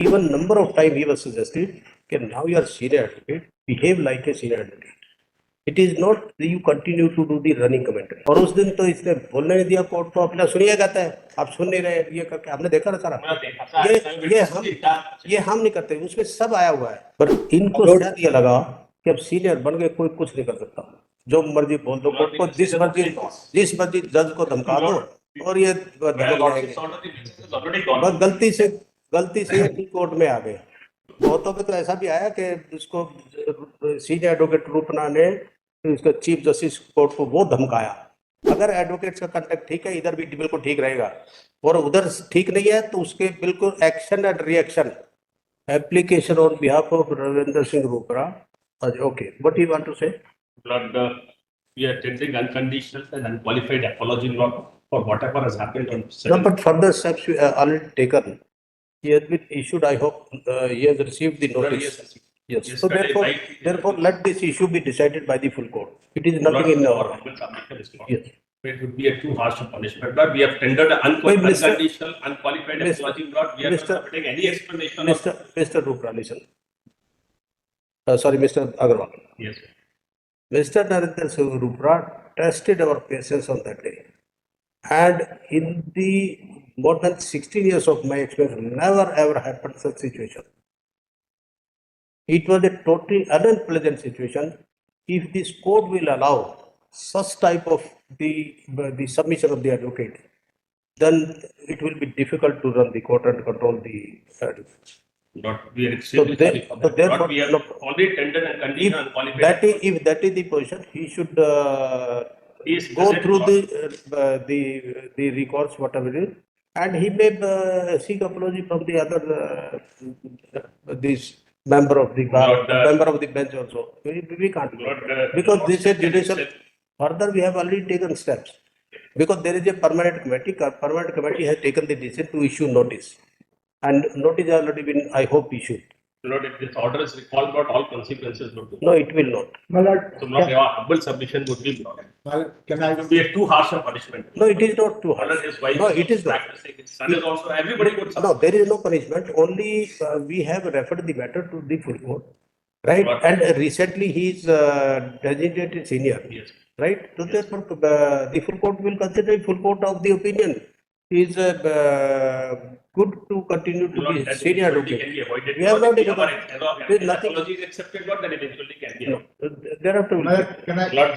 Even number of time he was suggested that now you are senior advocate, behave like a senior advocate. It is not that you continue to do the running commentary. और उस दिन तो इसने बोलने नहीं दिया court को, अपना सुनिए कहता है, आप सुन नहीं रहे, ये करके आपने देखा ना सारा। ये हम नहीं करते, उसमें सब आया हुआ है। पर इनको शायद ये लगा कि अब सीनियर बन गए कोई कुछ नहीं कर सकता, जो मर्जी बोल दो कोर्ट को, जिस मर्जी जज को धमका दो और ये बस गलती से कोर्ट में आ गए। बहुतों में तो ऐसा भी आया कि इसको सीनियर एडवोकेट रूपना ने इसका चीफ जस्टिस कोर्ट को वो धमकाया। अगर एडवोकेट्स का कंटेक्ट ठीक है, इधर भी बिल्कुल ठीक रहेगा, और उधर ठीक नहीं है तो उसके बिल्कुल action and reaction application on behalf of Ravinder Singh Rupra. Okay, what you want to say? Lord, we are tendering unconditional and unqualified apology, Lord, for whatever has happened on. No, but further steps we are already taken. He has been issued. I hope he has received the notice. Yes. So therefore, let this issue be decided by the full court. It is nothing in our. Yes. It would be a too harsh a punishment, but we have tendered an unconditional, unqualified apology, Lord. We are not submitting any explanation. Mr. Rupra, listen. Sorry, Mr. Agarwal. Yes. Mr. Narendra Singh Rupra tested our patience on that day. And in the more than 16 years of my experience, never ever happened such situation. It was a totally unpleasant situation. If this court will allow such type of the submission of the advocate, then it will be difficult to run the court and control the advocate. Not we are extremely sorry for that. Therefore, we have already tendered a conditional unqualified. If that is the position, he should go through the recourse, whatever it is, and he may seek apology from the other this member of the bar, member of the bench also. We can't do it. Because this is judicial. Further, we have already taken steps. Because there is a permanent committee. Permanent committee has taken the decision to issue notice, and notice has already been, I hope, issued. Lord, if this order is recalled, not all consequences would be. No, it will not. My lord, So, not your humble submission would be blocked. can I? It would be a too harsh a punishment. No, it is not too harsh. Order his wife No, it is not. practicing. His son is also. Everybody would suffer. No, there is no punishment. Only we have referred the matter to the full court, right? But- And recently he is designated senior, Yes. right? So therefore, the full court will consider full court of the opinion. He is good to continue to Lord, be that senior eventually advocate. can be avoided. We have Lord, not if even- our There is nothing- apology is accepted, Lord, then eventually can be. No, thereafter will My be. lord, can I? Lord,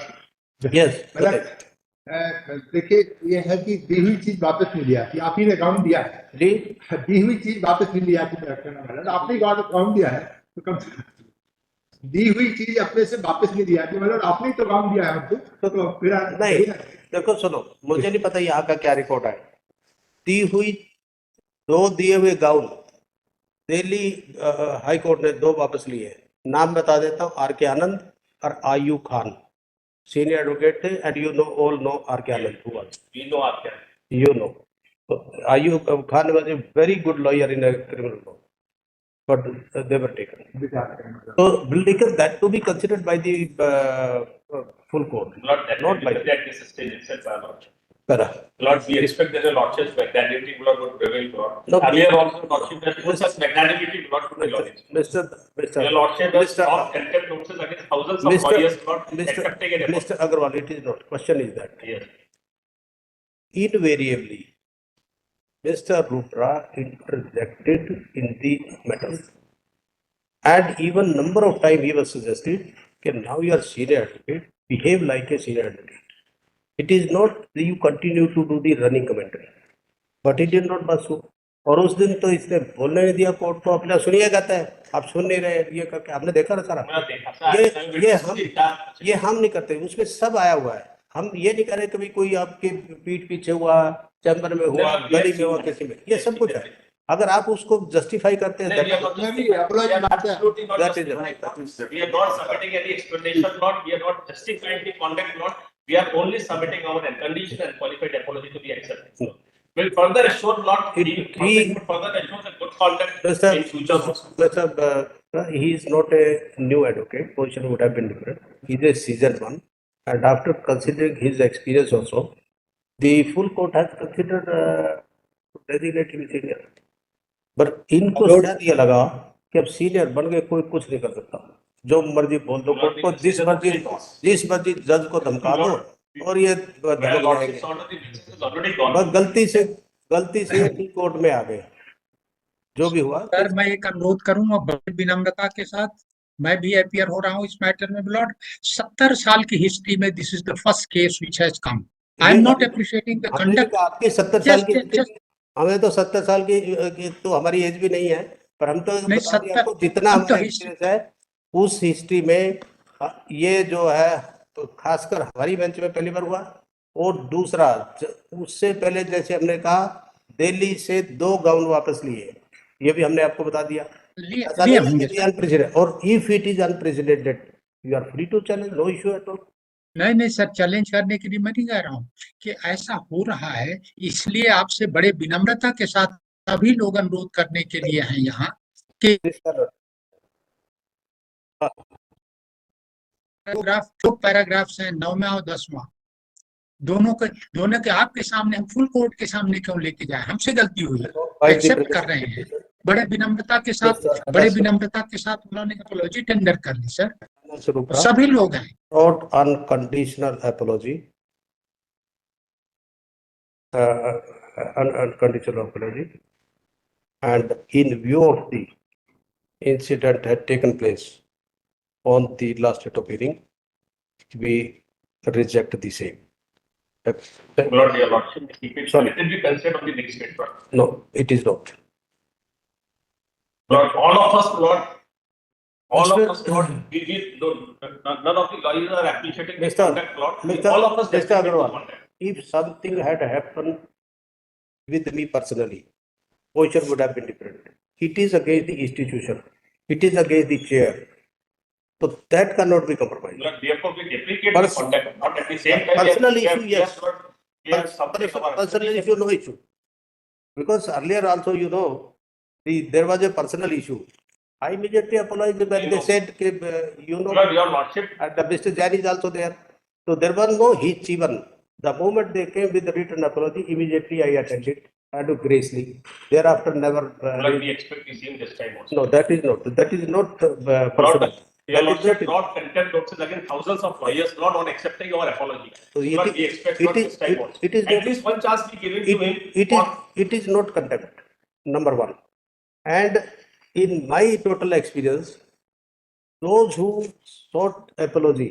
Yes. My lord, देखिए ये है कि दी हुई चीज वापस नहीं लिया कि आप ही ने अकाउंट दिया है, जी, दी हुई चीज वापस नहीं लिया कि आपने अकाउंट दिया है तो कम से कम दी हुई चीज अपने से वापस नहीं दिया कि मतलब आपने ही तो अकाउंट दिया है हमको तो फिर नहीं, देखो सुनो, मुझे नहीं पता यहाँ का क्या रिकॉर्ड है। दी हुई 2 दिए हुए गाउन दिल्ली हाई कोर्ट ने 2 वापस लिए। नाम बता देता हूँ, आर के आनंद और आयु खान, सीनियर एडवोकेट थे, and you know all know R K Anand who was. we know our care. You know. So, Ayub Khan was a very good lawyer in a criminal law, but they were taken. So, will take that to be considered by the full court. Lord, that Not not by- by this stage itself, our Lord. Correct. Lord, we expect that the Lordship's magnanimity, Lord, would prevail, Lord. No, Earlier also, Lordship has shown such magnanimity, Lord, to the Lordship. Your Lordship has stopped contempt notices against thousands of lawyers, Lord, except taken effort. Mr. Agarwal, it is not. Question is that Yes. invariably, Mr. Rupra interjected in the matter, and even number of time he was suggested that now you are senior advocate, behave like a senior advocate. It is not that you continue to do the running commentary, but it is not possible. और उस दिन तो इसने बोलने नहीं दिया court को, अपना सुनिए कहता है, आप सुन नहीं रहे, ये करके आपने देखा ना सारा। ये हम नहीं करते, उसमें सब आया हुआ है। हम ये नहीं कर रहे कभी कोई आपके पीठ पीछे हुआ, चैम्बर में हुआ, गली में हुआ, किसी में, ये सब कुछ है। अगर आप उसको जस्टिफाई करते हैं, We are not submitting any explanation, Lord. We are not justifying the conduct, Lord. We are only submitting our unconditional and qualified apology to be accepted. Will further assure, Lord, further assure the good conduct in future also. he is not a new advocate, position would have been different. He is a seasoned one, and after considering his experience also, the full court has considered to designate him senior. पर इनको शायद ये लगा कि अब senior बन गए, कोई कुछ नहीं कर सकता, जो मर्जी बोल दो कोर्ट को, जिस मर्जी जज को धमका दो और ये धमक जाएंगे। बस गलती से ये कोर्ट में आ गए, जो भी हुआ। सर मैं एक अनुरोध करूंगा बड़ी विनम्रता के साथ, मैं भी अपीयर हो रहा हूँ इस मैटर में। ब्लॉड 70 साल की हिस्ट्री में this is the first case which has come. I am not appreciating the हमने भी कंडक्ट। कहा आपकी 70 साल की Just- हमें तो 70 साल की तो हमारी एज भी नहीं है, पर हम तो नहीं, बता दिया 70 आपको जितना हम तो हमारा एक्सपीरियंस है उस हिस्ट्री में ये जो है, तो खासकर हमारी बेंच में पहली बार हुआ। और दूसरा उससे पहले जैसे हमने कहा दिल्ली से 2 गाउन वापस लिए, ये भी हमने आपको बता दिया। ऐसा लिए नहीं होंगे कि unprecedented, और if it is unprecedented you are free to challenge, no issue at all. नहीं सर, चैलेंज करने के लिए मैं नहीं कह रहा हूँ कि ऐसा हो रहा है, इसलिए आपसे बड़े विनम्रता के साथ सभी लोग अनुरोध करने के लिए हैं यहाँ कि पैराग्राफ्स हैं 9वां और 10वां, दोनों के आपके सामने, हम फुल कोर्ट के सामने क्यों लेके जाए? हमसे गलती हुई, एक्सेप्ट कर रहे हैं बड़े विनम्रता के साथ उन्होंने अपॉलॉजी टेंडर कर ली सर, सभी लोग हैं। Not unconditional apology, unconditional apology, and in view of the incident had taken place on the last date of hearing, we reject the same. Lord, your lordship, keep it. Sorry. Let it be considered on the next paper. No, it is not. Lord, all of us, Lord, Mr. Lord, none of the lawyers are appreciating this Mr. conduct, Lord. Mr. All of us Mr. appreciate Agarwal. this conduct. If something had happened with me personally, position would have been different. It is against the institution. It is against the chair. So that cannot be compromised. Lord, therefore, we deprecate this conduct, but at the same time, Personal we are- issue, yes. we are suffering our- Personal issue, no issue. Because earlier also, you know, there was a personal issue. I immediately apologized when they said, you know, Lord, your lordship, and Mr. Jain is also there. So there was no hitch even. The moment they came with the written apology, immediately I attended and gracefully. Thereafter, never. Lord, we expect the same this time also. No, that is not personal. Lord, your That is lordship not- brought contempt notices against thousands of lawyers, not on accepting our apology. So it Lord, is- we expect it not is- this time it- also. it is At not- least one chance be given to him. It is not contempt, number one. And in my total experience, those who sought apology,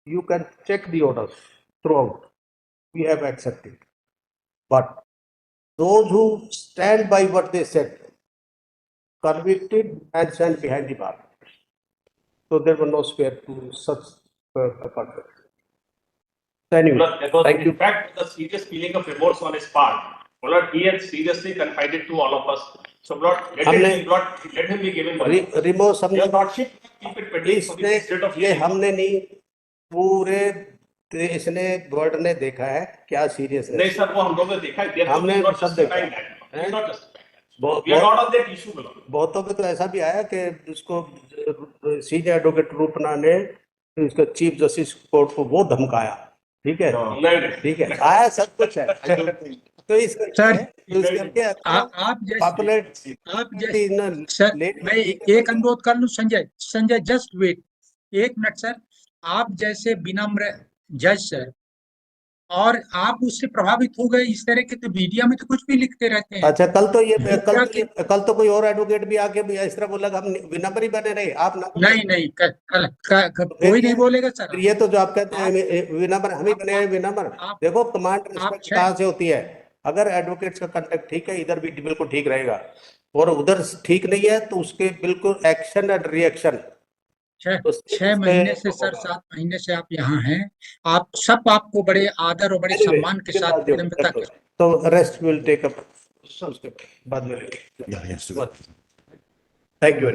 you can check the orders throughout. We have accepted. But those who stand by what they said, convicted and sent behind the bar. So there was no spare to such purpose. Anyway, Lord, there was thank you. in fact a serious feeling of remorse on his part. Lord, he had seriously confided to all of us. So Lord, let him be given money. Remorse हमने Your lordship, keep it pending for the state of ये hearing. हमने नहीं, पूरे इसने board ने देखा है क्या सीरियस है। नहीं सर, वो हम लोगों ने देखा है। Therefore, हमने we are not सब देखा justifying है। that. We are not justifying that. We are not on that issue, Lord. बहुतों पे तो ऐसा भी आया कि उसको सीनियर एडवोकेट रूपना ने उसको चीफ जस्टिस कोर्ट को वो धमकाया, ठीक है, नहीं, ठीक है, आया सब कुछ है। तो इस सर, करके आप जैसे सर, लेट मैं एक अनुरोध कर लूं संजय जस्ट वेट एक मिनट सर। आप जैसे विनम्र जज सर, और आप उससे प्रभावित हो गए, इस तरह के तो मीडिया में तो कुछ भी लिखते रहते हैं। अच्छा, कल तो कोई और एडवोकेट भी आके भी इस तरह बोला हम विनम्र ही बने रहे, आप ना नहीं कोई नहीं बोलेगा सर। ये तो जो आप कहते हैं विनम्र, हम ही बने हैं विनम्र। देखो कमांड रिस्पेक्ट कहाँ से होती है? अगर एडवोकेट्स का कंटेक्ट ठीक है, इधर भी बिल्कुल ठीक रहेगा, और उधर ठीक नहीं है तो उसके बिल्कुल एक्शन एंड रिएक्शन। 6 महीने से सर, 7 महीने से आप यहाँ हैं, आप सब आपको बड़े आदर और बड़े सम्मान के साथ विनम्रता के साथ। तो रेस्ट विल टेक अप बाद में। Thank you.